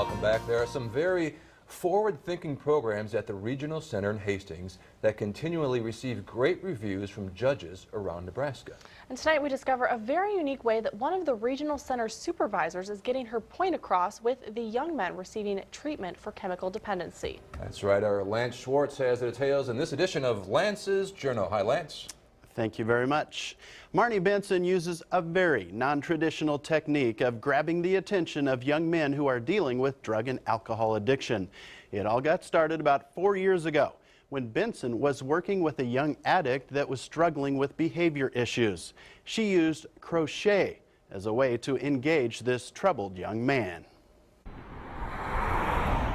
Welcome back. There are some very forward-thinking programs at the Regional Center in Hastings that continually receive great reviews from judges around Nebraska. And tonight we discover a very unique way that one of the Regional Center's supervisors is getting her point across with the young men receiving treatment for chemical dependency. That's right. Our Lance Schwartz has the details in this edition of Lance's Journal. Hi, Lance. Thank you very much. Marnie Benson uses a very non-traditional technique of grabbing the attention of young men who are dealing with drug and alcohol addiction. It all got started about 4 years ago when Benson was working with a young addict that was struggling with behavior issues. She used crochet as a way to engage this troubled young man.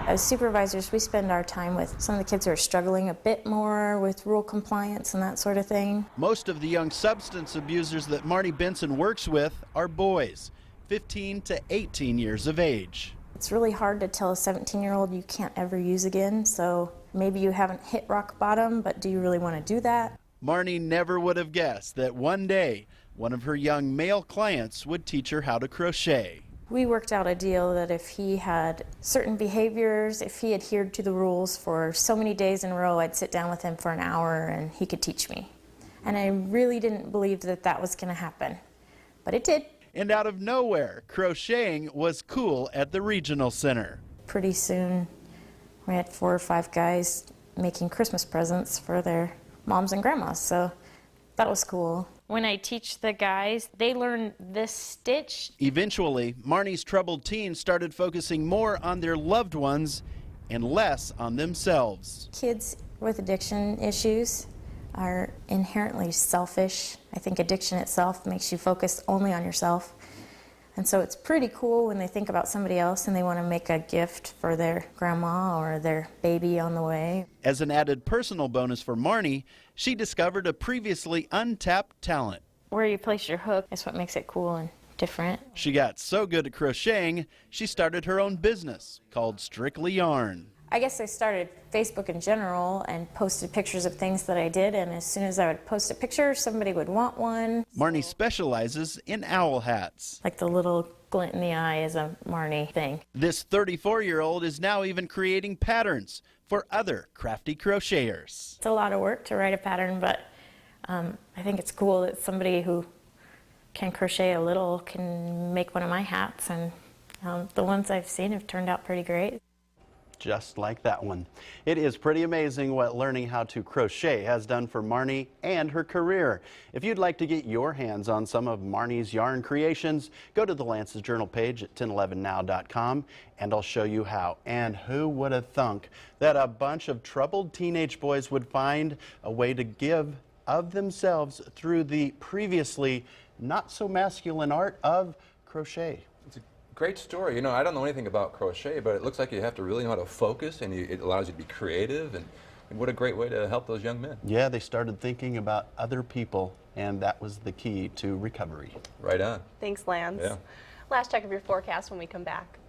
As supervisors, we spend our time with some of the kids who are struggling a bit more with rule compliance and that sort of thing. Most of the young substance abusers that Marnie Benson works with are boys, 15 to 18 years of age. It's really hard to tell a 17-year-old you can't ever use again, so maybe you haven't hit rock bottom, but do you really want to do that? Marnie never would have guessed that one day one of her young male clients would teach her how to crochet. We worked out a deal that if he had certain behaviors, if he adhered to the rules for so many days in a row, I'd sit down with him for an hour and he could teach me. And I really didn't believe that that was going to happen, but it did. And out of nowhere, crocheting was cool at the Regional Center. Pretty soon, we had 4 or 5 guys making Christmas presents for their moms and grandmas, so that was cool. When I teach the guys, they learn this stitch. Eventually, Marnie's troubled teens started focusing more on their loved ones and less on themselves. Kids with addiction issues are inherently selfish. I think addiction itself makes you focus only on yourself. And so it's pretty cool when they think about somebody else and they want to make a gift for their grandma or their baby on the way. As an added personal bonus for Marnie, she discovered a previously untapped talent. Where you place your hook is what makes it cool and different. She got so good at crocheting, she started her own business called Strictly Yarn. I guess I started Facebook in general and posted pictures of things that I did, and as soon as I would post a picture, somebody would want one. Marnie specializes in owl hats. Like the little glint in the eye is a Marnie thing. This 34-year-old is now even creating patterns for other crafty crocheters. It's a lot of work to write a pattern, but I think it's cool that somebody who can crochet a little can make one of my hats, and the ones I've seen have turned out pretty great. Just like that one. It is pretty amazing what learning how to crochet has done for Marnie and her career. If you'd like to get your hands on some of Marnie's yarn creations, go to the Lance's Journal page at 1011now.com and I'll show you how. And who would have thunk that a bunch of troubled teenage boys would find a way to give of themselves through the previously not so masculine art of crochet. Great story. You know, I don't know anything about crochet, but it looks like you have to really know how to focus, and it allows you to be creative, and what a great way to help those young men. Yeah, they started thinking about other people, and that was the key to recovery. Right on. Thanks, Lance. Yeah. Last check of your forecast when we come back.